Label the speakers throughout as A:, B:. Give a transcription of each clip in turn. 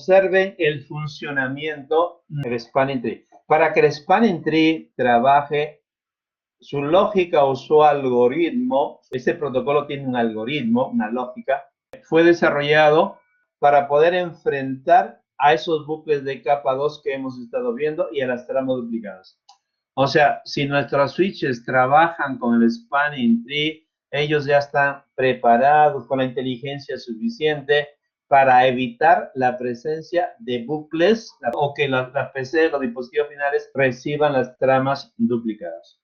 A: observen el funcionamiento del Spanning Tree. Para que el Spanning Tree trabaje, su lógica o su algoritmo, este protocolo tiene un algoritmo, una lógica, fue desarrollado para poder enfrentar a esos bucles de capa 2 que hemos estado viendo y a las tramas duplicadas. O sea, si nuestros switches trabajan con el Spanning Tree, ellos ya están preparados con la inteligencia suficiente para evitar la presencia de bucles o que las PC, los dispositivos finales, reciban las tramas duplicadas.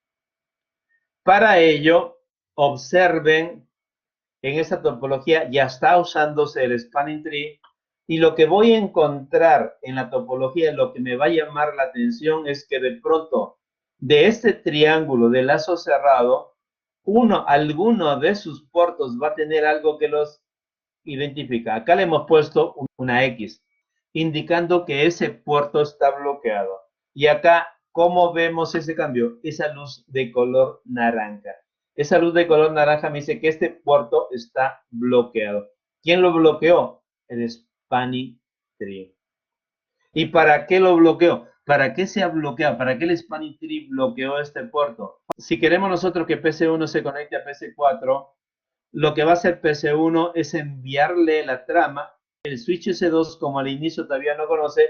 A: Para ello, observen en esta topología ya está usándose el Spanning Tree y lo que voy a encontrar en la topología, lo que me va a llamar la atención es que de pronto de este triángulo de lazo cerrado, alguno de sus puertos va a tener algo que los identifica. Acá le hemos puesto una X, indicando que ese puerto está bloqueado. Y acá, ¿cómo vemos ese cambio? Esa luz de color naranja. Esa luz de color naranja me dice que este puerto está bloqueado. ¿Quién lo bloqueó? El Spanning Tree. ¿Y para qué lo bloqueó? ¿Para qué se ha bloqueado? ¿Para qué el Spanning Tree bloqueó este puerto? Si queremos nosotros que PC1 se conecte a PC4, lo que va a hacer PC1 es enviarle la trama. El switch S2, como al inicio todavía no conoce,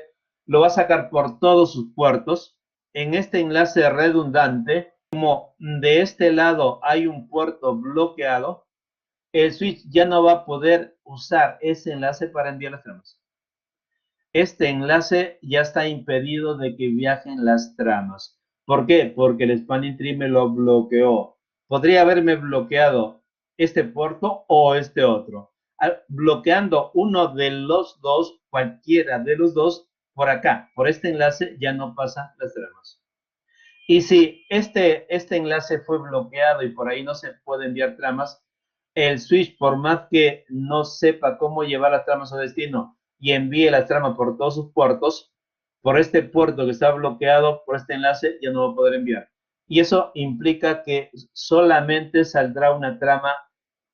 A: lo va a sacar por todos sus puertos. En este enlace redundante, como de este lado hay un puerto bloqueado, el switch ya no va a poder usar ese enlace para enviar las tramas. Este enlace ya está impedido de que viajen las tramas. ¿Por qué? Porque el Spanning Tree me lo bloqueó. Podría haberme bloqueado este puerto o este otro. Bloqueando uno de los dos, cualquiera de los dos, por acá, por este enlace, ya no pasan las tramas. Y si este enlace fue bloqueado y por ahí no se puede enviar tramas, el switch, por más que no sepa cómo llevar las tramas a destino y envíe las tramas por todos sus puertos, por este puerto que está bloqueado, por este enlace, ya no va a poder enviar. Y eso implica que solamente saldrá una trama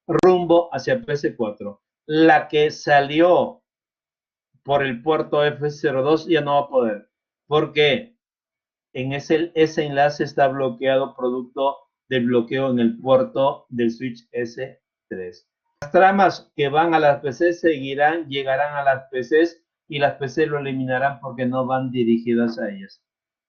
A: rumbo hacia PC4. La que salió por el puerto F02 ya no va a poder. ¿Por qué? En ese enlace está bloqueado producto del bloqueo en el puerto del switch S3. Las tramas que van a las PCs seguirán, llegarán a las PCs y las PCs lo eliminarán porque no van dirigidas a ellas.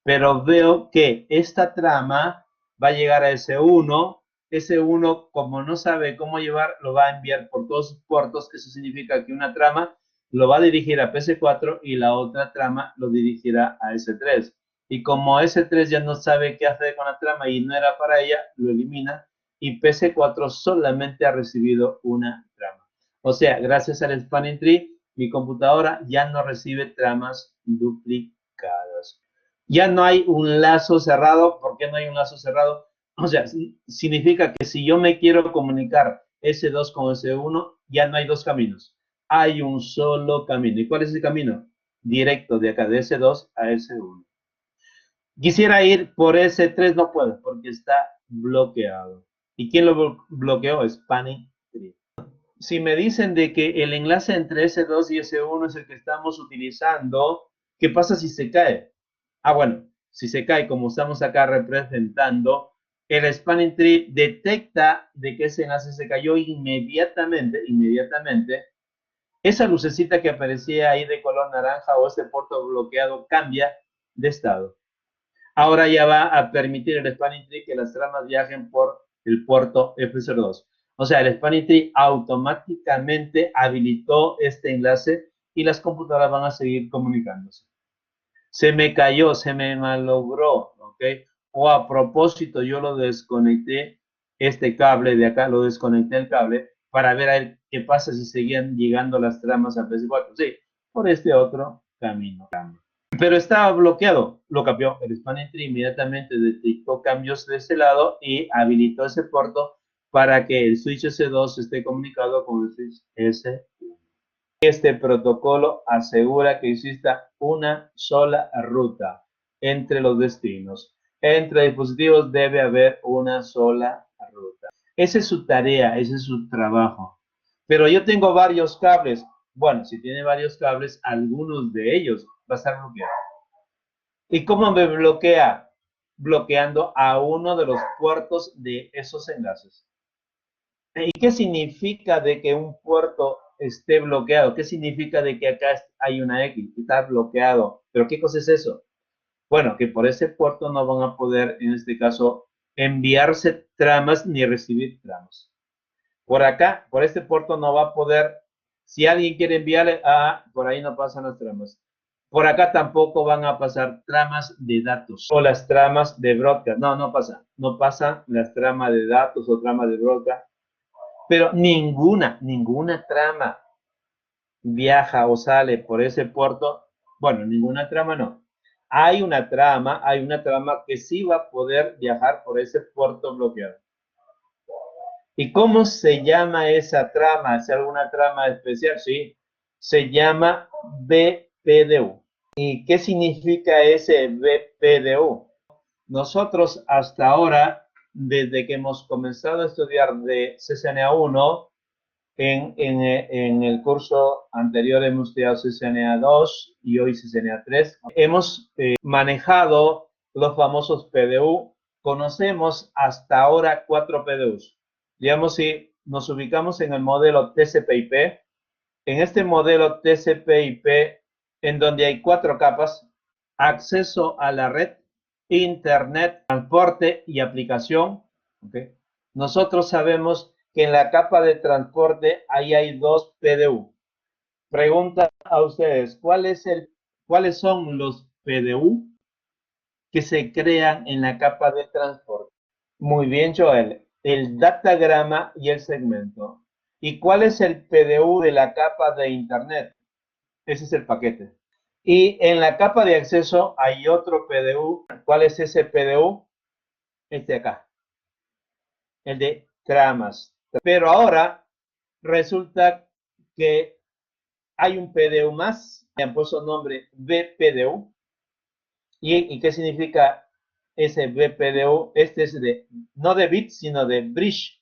A: Pero veo que esta trama va a llegar a S1. S1, como no sabe cómo llevar, lo va a enviar por todos sus puertos. Eso significa que una trama lo va a dirigir a PC4 y la otra trama lo dirigirá a S3. Y como S3 ya no sabe qué hacer con la trama y no era para ella, lo elimina y PC4 solamente ha recibido una trama. O sea, gracias al Spanning Tree, mi computadora ya no recibe tramas duplicadas. Ya no hay un lazo cerrado. ¿Por qué no hay un lazo cerrado? O sea, significa que si yo me quiero comunicar S2 con S1, ya no hay dos caminos. Hay un solo camino. ¿Y cuál es el camino? Directo de acá, de S2 a S1. Quisiera ir por S3, no puedo, porque está bloqueado. ¿Y quién lo bloqueó? Spanning Tree. Si me dicen de que el enlace entre S2 y S1 es el que estamos utilizando, ¿qué pasa si se cae? Bueno, si se cae, como estamos acá representando, el Spanning Tree detecta de que ese enlace se cayó inmediatamente, esa lucecita que aparecía ahí de color naranja o este puerto bloqueado cambia de estado. Ahora ya va a permitir el Spanning Tree que las tramas viajen por el puerto F02. O sea, el Spanning Tree automáticamente habilitó este enlace y las computadoras van a seguir comunicándose. Se me cayó, se me malogró, ¿ok? O a propósito yo lo desconecté, este cable de acá, lo desconecté el cable para ver a ver qué pasa si seguían llegando las tramas a PC4. Sí, por este otro camino. Pero estaba bloqueado, lo cambió. El Spanning Tree inmediatamente detectó cambios de ese lado y habilitó ese puerto para que el switch S2 esté comunicado con el switch S1. Este protocolo asegura que exista una sola ruta entre los destinos. Entre dispositivos debe haber una sola ruta. Esa es su tarea, ese es su trabajo. Pero yo tengo varios cables. Bueno, si tiene varios cables, algunos de ellos va a estar bloqueado. ¿Y cómo me bloquea? Bloqueando a uno de los puertos de esos enlaces. ¿Y qué significa de que un puerto esté bloqueado? ¿Qué significa de que acá hay una X? Está bloqueado. ¿Pero qué cosa es eso? Bueno, que por ese puerto no van a poder, en este caso, enviarse tramas ni recibir tramas. Por acá, por este puerto no va a poder, si alguien quiere enviarle, por ahí no pasan las tramas. Por acá tampoco van a pasar tramas de datos o las tramas de broadcast. No, no pasa. No pasan las tramas de datos o tramas de broadcast. Pero ninguna trama viaja o sale por ese puerto. Bueno, ninguna trama no. Hay una trama que sí va a poder viajar por ese puerto bloqueado. ¿Y cómo se llama esa trama? ¿Es alguna trama especial? Sí, se llama BPDU. ¿Y qué significa ese BPDU? Nosotros hasta ahora, desde que hemos comenzado a estudiar de CCNA 1, en el curso anterior hemos estudiado CCNA 2 y hoy CCNA 3, hemos manejado los famosos PDU. Conocemos hasta ahora 4 PDUs. Digamos, si nos ubicamos en el modelo TCP/IP, en este modelo TCP/IP, en donde hay 4 capas: acceso a la red, internet, transporte y aplicación. ¿Okay? Nosotros sabemos que en la capa de transporte ahí hay 2 PDU. Pregunta a ustedes, ¿cuáles son los PDU que se crean en la capa de transporte? Muy bien, Joel. El datagrama y el segmento. ¿Y cuál es el PDU de la capa de Internet? Ese es el paquete. Y en la capa de acceso hay otro PDU. ¿Cuál es ese PDU? Este acá. El de tramas. Pero ahora resulta que hay un PDU más. Le han puesto nombre BPDU. ¿Y qué significa ese BPDU? Este es no de bit, sino de bridge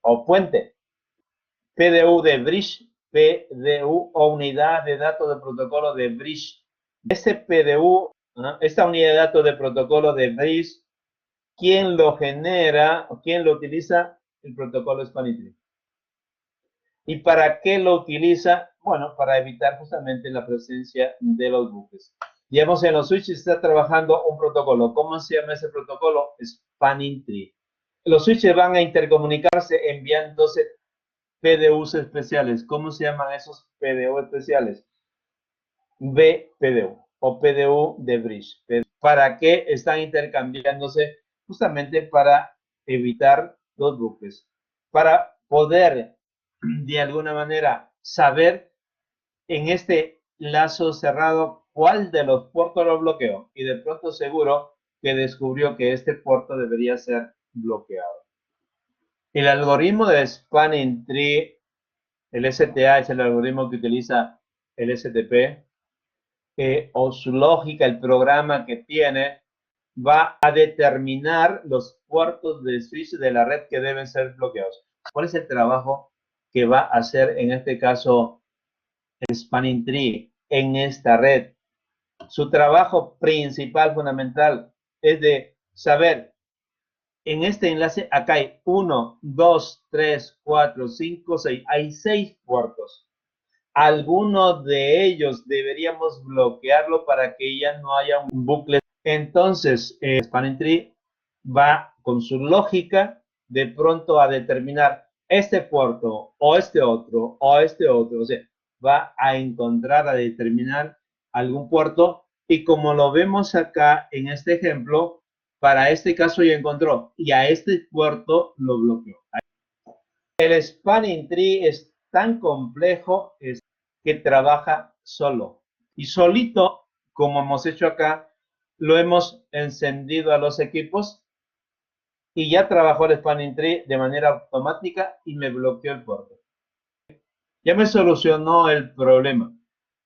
A: o puente. PDU de bridge, PDU o unidad de datos de protocolo de bridge. Ese PDU, esta unidad de datos de protocolo de bridge, ¿quién lo genera o quién lo utiliza? El protocolo Spanning Tree. ¿Y para qué lo utiliza? Bueno, para evitar justamente la presencia de los buques. Digamos, en los switches está trabajando un protocolo. ¿Cómo se llama ese protocolo? Spanning Tree. Los switches van a intercomunicarse enviándose PDUs especiales. ¿Cómo se llaman esos PDU especiales? BPDU o PDU de bridge. ¿Para qué están intercambiándose? Justamente para evitar los buques. Para poder, de alguna manera, saber en este lazo cerrado cuál de los puertos lo bloqueó. Y de pronto seguro que descubrió que este puerto debería ser bloqueado. El algoritmo de Spanning Tree, el STA, es el algoritmo que utiliza el STP, o su lógica, el programa que tiene, va a determinar los puertos de switch de la red que deben ser bloqueados. ¿Cuál es el trabajo que va a hacer en este caso el Spanning Tree en esta red? Su trabajo principal, fundamental, es de saber, en este enlace acá hay 1, 2, 3, 4, 5, 6, hay 6 puertos. Algunos de ellos deberíamos bloquearlo para que ya no haya un bucle. Entonces, Spanning Tree va con su lógica de pronto a determinar este puerto o este otro o este otro. O sea, va a encontrar, a determinar algún puerto, y como lo vemos acá en este ejemplo, para este caso ya encontró y a este puerto lo bloqueó. El Spanning Tree es tan complejo que trabaja solo. Y solito, como hemos hecho acá, lo hemos encendido a los equipos y ya trabajó el Spanning Tree de manera automática y me bloqueó el puerto. Ya me solucionó el problema.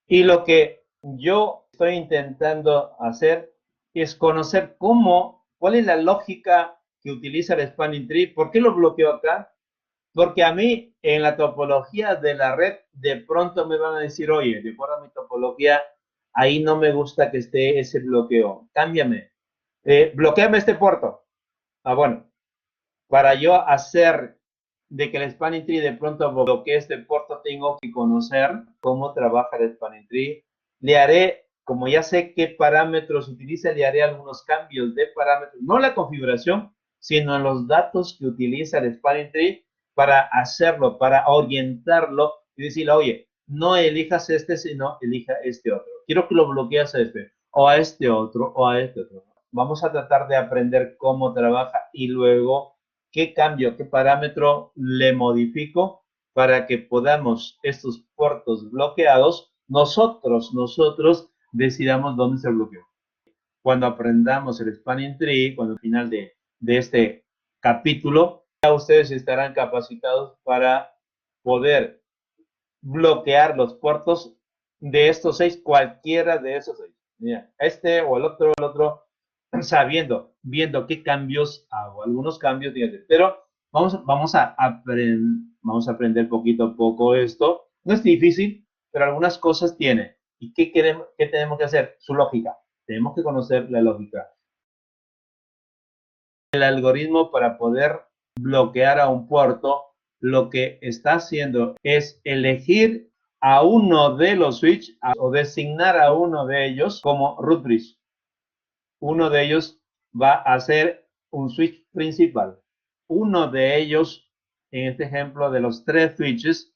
A: Y lo que yo estoy intentando hacer es conocer cuál es la lógica que utiliza el Spanning Tree, por qué lo bloqueó acá Porque a mí, en la topología de la red, de pronto me van a decir, oye, de acuerdo a mi topología, ahí no me gusta que esté ese bloqueo. Cámbiame. Bloqueame este puerto. Ah, bueno, para yo hacer de que el spanning tree de pronto bloquee este puerto, tengo que conocer cómo trabaja el spanning tree. Le haré, como ya sé qué parámetros utiliza, le haré algunos cambios de parámetros, no la configuración, sino en los datos que utiliza el spanning tree para hacerlo, para orientarlo y decirle, oye, no elijas este, sino elija este otro. Quiero que lo bloquees a este, o a este otro, o a este otro. Vamos a tratar de aprender cómo trabaja y luego qué cambio, qué parámetro le modifico para que podamos estos puertos bloqueados, nosotros decidamos dónde se bloqueó. Cuando aprendamos el spanning tree, cuando al final de este capítulo, ya ustedes estarán capacitados para poder bloquear los puertos de estos 6, cualquiera de esos 6. Mira, este o el otro, viendo qué cambios hago. Algunos cambios, fíjate, pero vamos a aprender poquito a poco esto. No es difícil, pero algunas cosas tiene. ¿Y qué tenemos que hacer? Su lógica. Tenemos que conocer la lógica. El algoritmo para poder bloquear a un puerto, lo que está haciendo es elegir a uno de los switch o designar a uno de ellos como root bridge. Uno de ellos va a ser un switch principal. Uno de ellos, en este ejemplo de los 3 switches,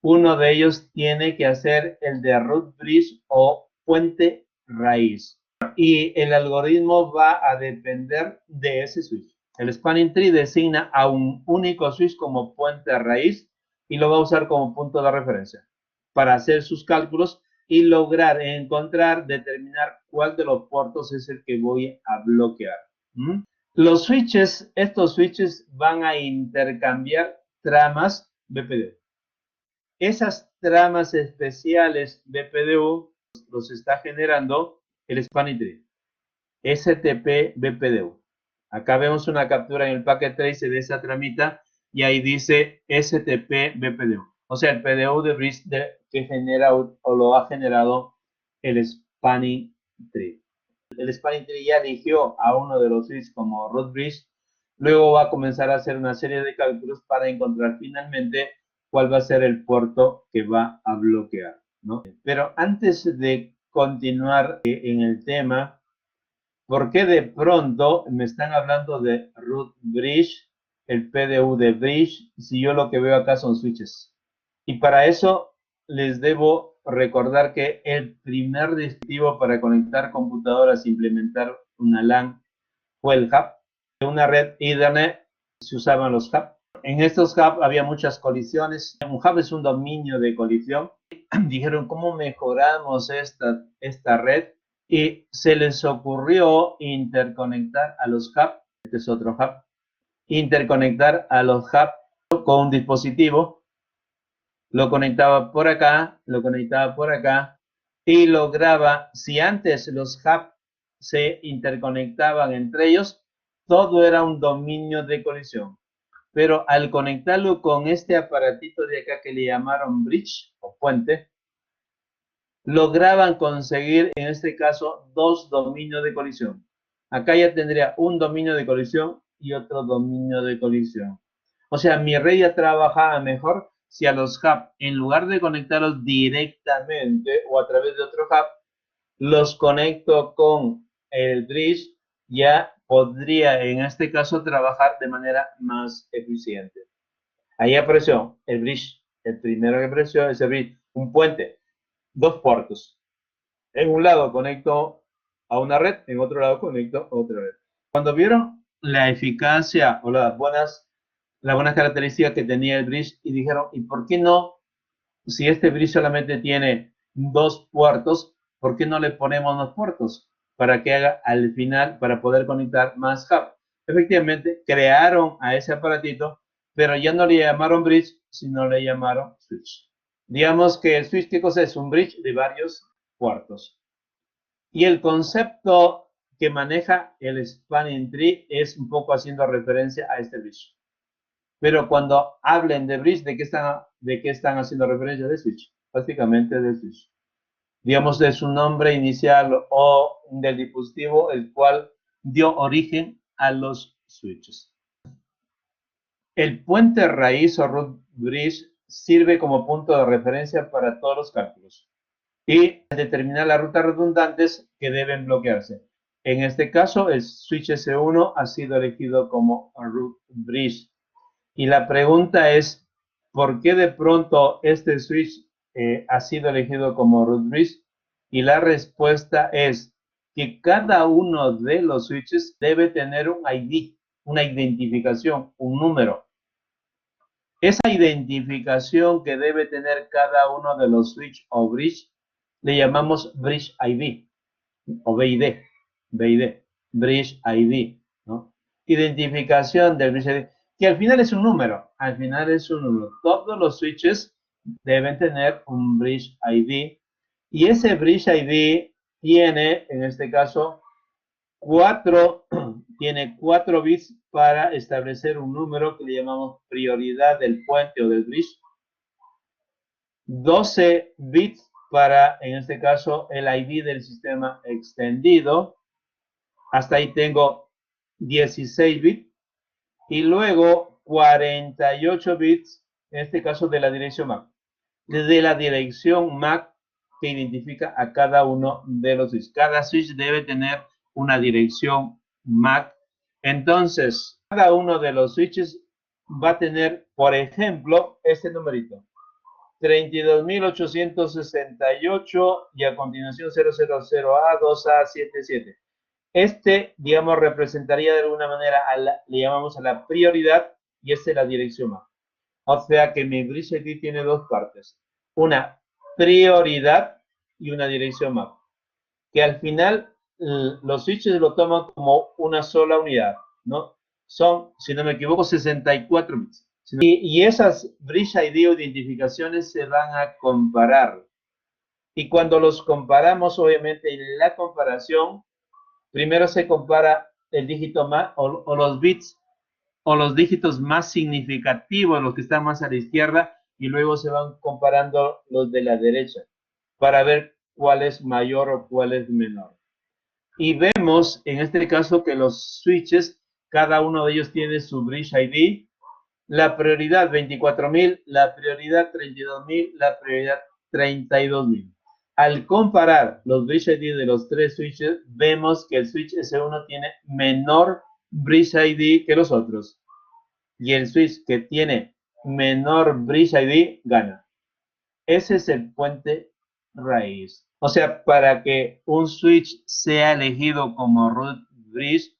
A: uno de ellos tiene que hacer el de root bridge o puente raíz. Y el algoritmo va a depender de ese switch. El spanning tree designa a un único switch como puente raíz y lo va a usar como punto de referencia para hacer sus cálculos y lograr encontrar, determinar cuál de los puertos es el que voy a bloquear. Los switches, estos switches van a intercambiar tramas BPDU. Esas tramas especiales BPDU los está generando el spanning tree. STP BPDU. Acá vemos una captura en el packet trace de esa tramita y ahí dice STP BPDU. O sea, el PDU de bridge que genera o lo ha generado el spanning tree. El spanning tree ya eligió a uno de los switches como root bridge. Luego va a comenzar a hacer una serie de cálculos para encontrar finalmente cuál va a ser el puerto que va a bloquear, ¿no? Pero antes de continuar en el tema, ¿por qué de pronto me están hablando de root bridge, el PDU de bridge, si yo lo que veo acá son switches? Y para eso les debo recordar que el primer dispositivo para conectar computadoras e implementar una LAN fue el hub. En una red Ethernet se usaban los hubs. En estos hubs había muchas colisiones. Un hub es un dominio de colisión. Dijeron, ¿cómo mejoramos esta red? Y se les ocurrió interconectar a los hubs, este es otro hub, interconectar a los hubs con un dispositivo, lo conectaba por acá, lo conectaba por acá y lograba, si antes los hubs se interconectaban entre ellos, todo era un dominio de colisión. Pero al conectarlo con este aparatito de acá que le llamaron bridge o puente, lograban conseguir, en este caso, 2 dominios de colisión. Acá ya tendría un dominio de colisión y otro dominio de colisión. O sea, mi red ya trabajaba mejor si a los hubs, en lugar de conectarlos directamente o a través de otro hub, los conecto con el bridge, ya podría en este caso trabajar de manera más eficiente. Ahí apareció el bridge, el primero que apareció es el bridge, un puente, 2 puertos. En un lado conecto a una red, en otro lado conecto a otra red. Cuando vieron la eficacia o las buenas características que tenía el bridge y dijeron, ¿y por qué no? Si este bridge solamente tiene 2 puertos, ¿por qué no le ponemos 2 puertos? Para que haga al final, para poder conectar más hub. Efectivamente, crearon a ese aparatito, pero ya no le llamaron bridge, sino le llamaron switch. Digamos que el switch, ¿qué cosa es? Un bridge de varios puertos. Y el concepto que maneja el spanning tree es un poco haciendo referencia a este bridge. Pero cuando hablen de bridge, de qué están haciendo referencia? De switch, básicamente de switch. Digamos, de su nombre inicial o del dispositivo el cual dio origen a los switches. El puente raíz o root bridge sirve como punto de referencia para todos los cálculos y determinar las rutas redundantes que deben bloquearse. En este caso, el switch S1 ha sido elegido como root bridge. Y la pregunta es, ¿por qué de pronto este switch ha sido elegido como root bridge? Y la respuesta es que cada uno de los switches debe tener un ID, una identificación, un número. Esa identificación que debe tener cada uno de los switch o bridge le llamamos bridge ID o BID, bridge ID, ¿no? Identificación del bridge ID, que al final es un número, Todos los switches deben tener un bridge ID y ese bridge ID tiene, en este caso, tiene 4 bits para establecer un número que le llamamos prioridad del puente o del bridge, 12 bits para, en este caso, el ID del sistema extendido, hasta ahí tengo 16 bits, y luego 48 bits, en este caso de la dirección MAC. Desde la dirección MAC que identifica a cada uno de los switches. Cada switch debe tener una dirección MAC. Entonces, cada uno de los switches va a tener, por ejemplo, este numerito. 32.868 y a continuación 000A 2A77. Este, digamos, representaría de alguna manera, le llamamos a la prioridad y esta es la dirección MAC. O sea que mi bridge ID tiene dos partes. Una prioridad y una dirección MAC. Que al final los switches lo toman como una sola unidad, ¿no? Son, si no me equivoco, 64 bits. Y esas bridge ID o identificaciones se van a comparar. Y cuando los comparamos, obviamente, en la comparación, primero se compara el dígito más o los bits o los dígitos más significativos, los que están más a la izquierda, y luego se van comparando los de la derecha para ver cuál es mayor o cuál es menor. Y vemos en este caso que los switches, cada uno de ellos tiene su bridge ID, la prioridad 24.000, la prioridad 32.000, la prioridad 32.000. Al comparar los bridge ID de los tres switches, vemos que el switch S1 tiene menor bridge ID que los otros. Y el switch que tiene menor bridge ID gana. Ese es el puente raíz. O sea, para que un switch sea elegido como root bridge,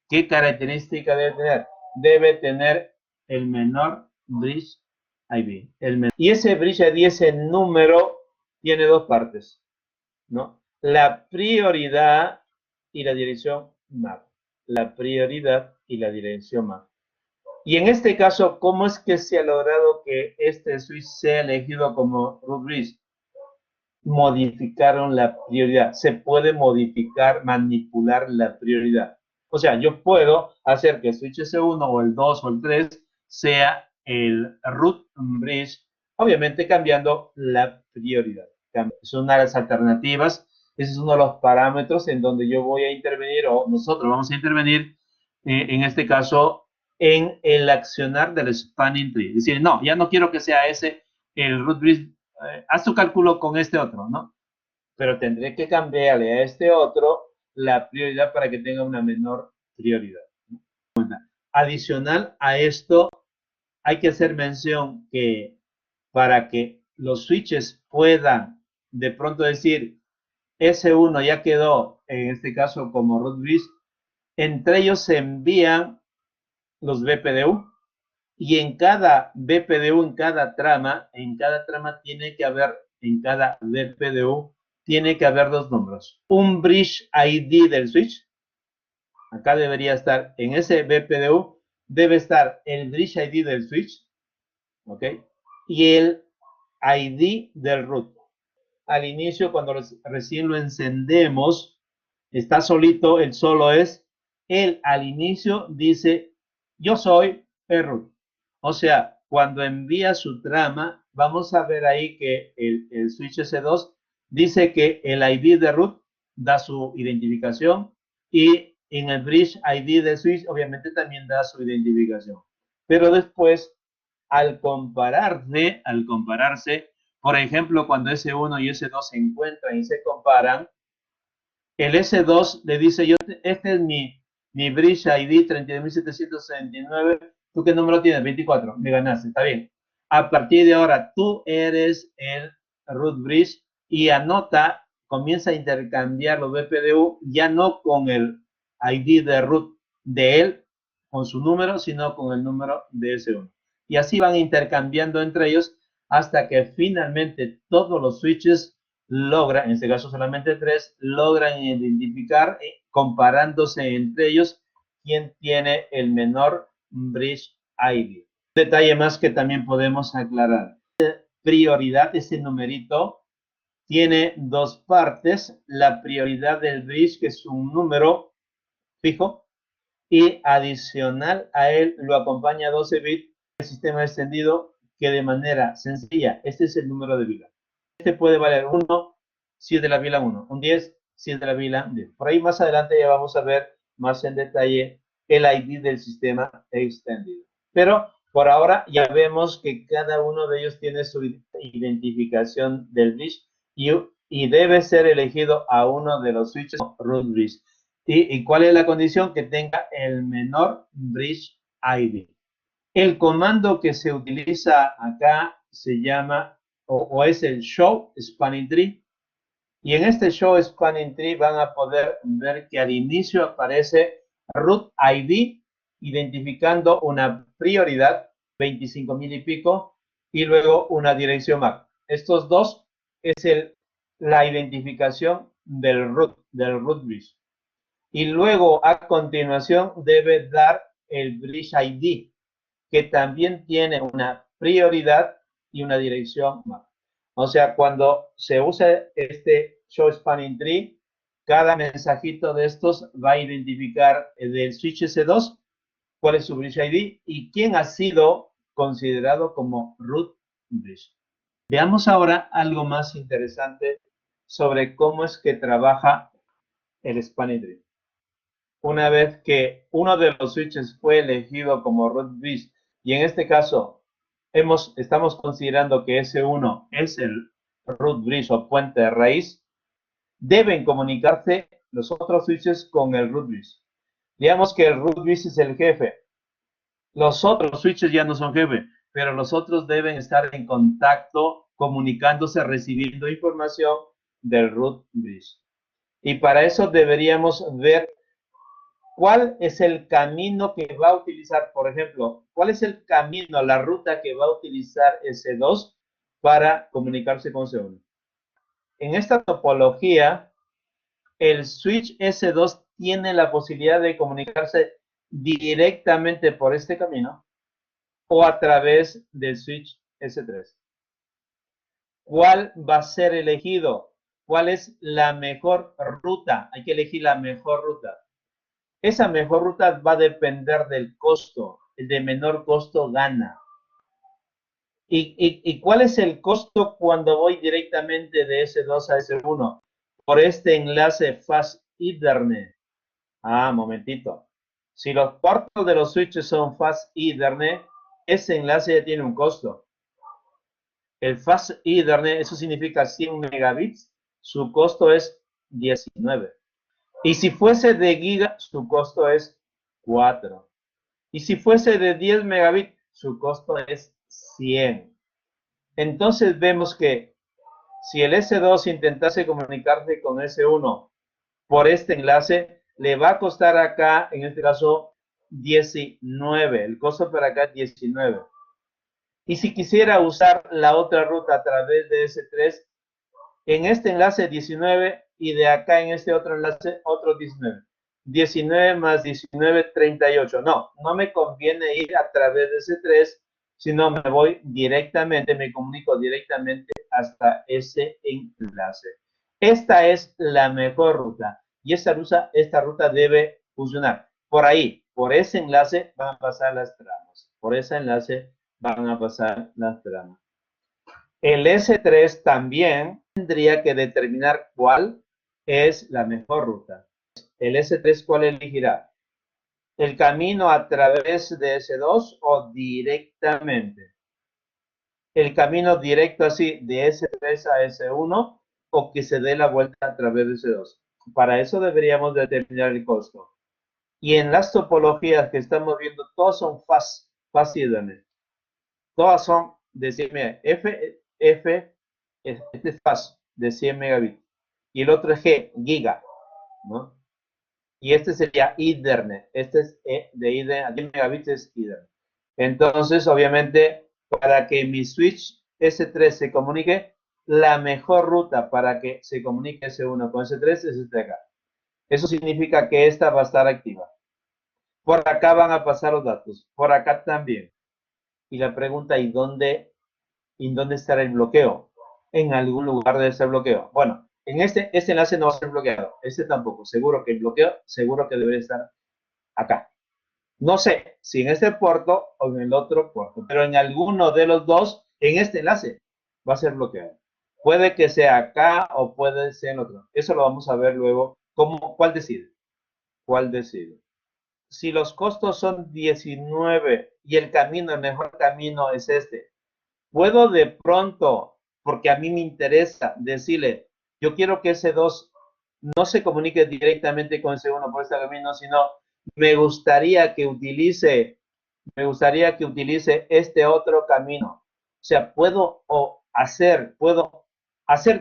A: ¿qué característica debe tener? Debe tener el menor bridge ID. Y ese bridge ID, ese número, tiene dos partes, ¿no? La prioridad y la dirección MAC. La prioridad y la dirección MAC. Y en este caso, ¿cómo es que se ha logrado que este switch sea elegido como root bridge? Modificaron la prioridad. Se puede modificar, manipular la prioridad. O sea, yo puedo hacer que el switch S1 o el 2 o el 3 sea el root bridge, obviamente cambiando la prioridad. Son una de las alternativas. Ese es uno de los parámetros en donde yo voy a intervenir, o nosotros vamos a intervenir, en este caso, en el accionar del spanning tree. Es decir, no, ya no quiero que sea ese el root bridge, haz tu cálculo con este otro, ¿no? Pero tendré que cambiarle a este otro la prioridad para que tenga una menor prioridad. Adicional a esto, hay que hacer mención que para que los switches puedan de pronto decir S1 ya quedó, en este caso como root bridge, entre ellos se envían los BPDU y en cada BPDU, en cada trama tiene que haber, en cada BPDU tiene que haber dos números. Un bridge ID del switch, acá debería estar, en ese BPDU debe estar el bridge ID del switch, ¿ok? Y el ID del root. Al inicio, cuando recién lo encendemos, está solito, el solo es, él al inicio dice, yo soy el root. O sea, cuando envía su trama, vamos a ver ahí que el switch S2 dice que el ID de root da su identificación y en el bridge ID de switch obviamente también da su identificación. Pero después, al compararse, por ejemplo, cuando S1 y S2 se encuentran y se comparan, el S2 le dice, este es mi bridge ID 32.769, ¿tú qué número tienes? 24, me ganaste, está bien. A partir de ahora, tú eres el root bridge y anota, comienza a intercambiar los BPDU, ya no con el ID de root de él, con su número, sino con el número de S1. Y así van intercambiando entre ellos hasta que finalmente todos los switches logran, en este caso solamente 3, logran identificar, comparándose entre ellos, quién tiene el menor bridge ID. Un detalle más que también podemos aclarar. Prioridad, ese numerito, tiene dos partes. La prioridad del bridge, que es un número fijo, y adicional a él lo acompaña 12 bits del sistema extendido, que de manera sencilla, este es el número de vida. Este puede valer 1 si es de la fila 1, un 10 si es de la fila 10. Por ahí más adelante ya vamos a ver más en detalle el ID del sistema extendido. Pero por ahora ya vemos que cada uno de ellos tiene su identificación del bridge y debe ser elegido a uno de los switches root bridge. ¿Y cuál es la condición? Que tenga el menor bridge ID. El comando que se utiliza acá se llama o es el show spanning tree. Y en este show spanning tree van a poder ver que al inicio aparece root ID identificando una prioridad 25,000 y pico y luego una dirección MAC. Estos dos es la identificación del root bridge. Y luego a continuación debe dar el bridge ID, que también tiene una prioridad y una dirección MAC. O sea, cuando se usa este show spanning tree, cada mensajito de estos va a identificar del switch S2 cuál es su bridge ID y quién ha sido considerado como root bridge. Veamos ahora algo más interesante sobre cómo es que trabaja el spanning tree. Una vez que uno de los switches fue elegido como root bridge, y en este caso estamos considerando que S1 es el root bridge o puente de raíz, deben comunicarse los otros switches con el root bridge. Digamos que el root bridge es el jefe. Los otros switches ya no son jefe, pero los otros deben estar en contacto, comunicándose, recibiendo información del root bridge. Y para eso deberíamos ver ¿cuál es el camino que va a utilizar? Por ejemplo, ¿cuál es el camino, la ruta que va a utilizar S2 para comunicarse con C1? En esta topología, el switch S2 tiene la posibilidad de comunicarse directamente por este camino o a través del switch S3. ¿Cuál va a ser elegido? ¿Cuál es la mejor ruta? Hay que elegir la mejor ruta. Esa mejor ruta va a depender del costo. El de menor costo gana. ¿Y cuál es el costo cuando voy directamente de S2 a S1? Por este enlace Fast Ethernet. Momentito. Si los puertos de los switches son Fast Ethernet, ese enlace ya tiene un costo. El Fast Ethernet, eso significa 100 megabits, su costo es 19. Y si fuese de giga, su costo es 4. Y si fuese de 10 megabits, su costo es 100. Entonces vemos que si el S2 intentase comunicarse con S1 por este enlace, le va a costar acá, en este caso, 19. El costo para acá es 19. Y si quisiera usar la otra ruta a través de S3, en este enlace 19 y de acá en este otro enlace otro 19. 19 más 19, 38. No me conviene ir a través de ese 3, sino me voy directamente, me comunico directamente hasta ese enlace. Esta es la mejor ruta y esta ruta debe funcionar. Por ahí, por ese enlace van a pasar las tramas. Por ese enlace van a pasar las tramas. El S3 también tendría que determinar cuál es la mejor ruta. El S3, ¿cuál elegirá? ¿El camino a través de S2 o directamente? ¿El camino directo así de S3 a S1 o que se dé la vuelta a través de S2? Para eso deberíamos determinar el costo. Y en las topologías que estamos viendo, todas son fast Ethernet. Todas son de 100 megabits. Este es fast, de 100 megabits. Y el otro es G, giga, ¿no? Y este sería Ethernet. Este es de Ethernet, a 10 megabits es Ethernet. Entonces, obviamente, para que mi switch S3 se comunique, la mejor ruta para que se comunique S1 con S3 es este de acá. Eso significa que esta va a estar activa. Por acá van a pasar los datos, por acá también. Y la pregunta, ¿y dónde estará el bloqueo? En algún lugar debe ser bloqueo. Bueno, en este enlace no va a ser bloqueado, este tampoco. Seguro que el bloqueo, seguro que debería estar acá. No sé si en este puerto o en el otro puerto, pero en alguno de los dos, en este enlace, va a ser bloqueado. Puede que sea acá o puede ser en otro. Eso lo vamos a ver luego. ¿Cuál decide? ¿Cuál decide? Si los costos son 19 y el mejor camino es este, puedo de pronto, porque a mí me interesa, decirle, yo quiero que ese 2 no se comunique directamente con ese 1 por este camino, sino me gustaría que utilice este otro camino. O sea, puedo hacer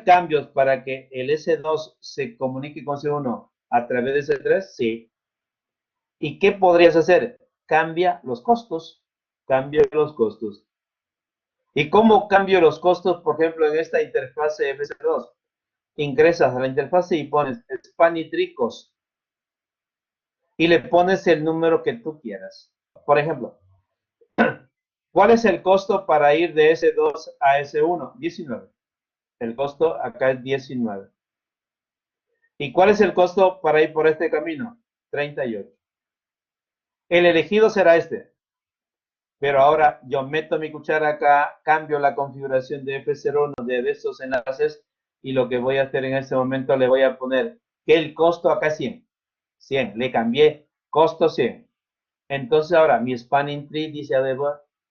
A: cambios para que el S2 se comunique con C1 a través de S3, sí. ¿Y qué podrías hacer? Cambia los costos. Cambia los costos. ¿Y cómo cambio los costos, por ejemplo, en esta interfase FC2? Ingresas a la interfase y pones Span Tree Cost y le pones el número que tú quieras. Por ejemplo, ¿cuál es el costo para ir de S2 a S1? 19. El costo acá es 19. ¿Y cuál es el costo para ir por este camino? 38. El elegido será este. Pero ahora yo meto mi cuchara acá, cambio la configuración de F01 de estos enlaces y lo que voy a hacer en este momento le voy a poner que el costo acá es 100. 100, le cambié costo 100. Entonces ahora mi spanning tree dice, a ver,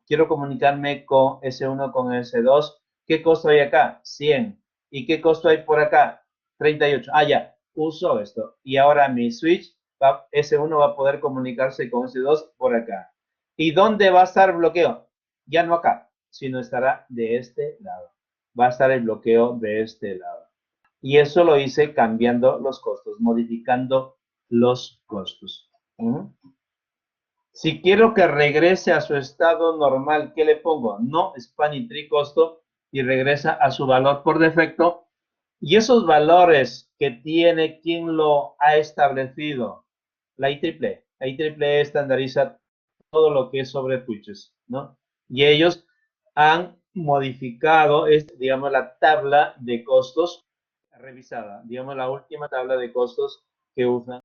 A: quiero comunicarme con S1 con S2. ¿Qué costo hay acá? 100. ¿Y qué costo hay por acá? 38. Ah, ya, uso esto. Y ahora mi switch, S1 va a poder comunicarse con S2 por acá. ¿Y dónde va a estar el bloqueo? Ya no acá, sino estará de este lado. Va a estar el bloqueo de este lado. Y eso lo hice cambiando los costos, modificando los costos. Si quiero que regrese a su estado normal, ¿qué le pongo? No spanning tree costo y regresa a su valor por defecto. Y esos valores que tiene, ¿quién lo ha establecido? La IEEE. La IEEE estandariza todo lo que es sobre switches, ¿no? Y ellos han modificado, digamos, la tabla de costos revisada, digamos, la última tabla de costos que usan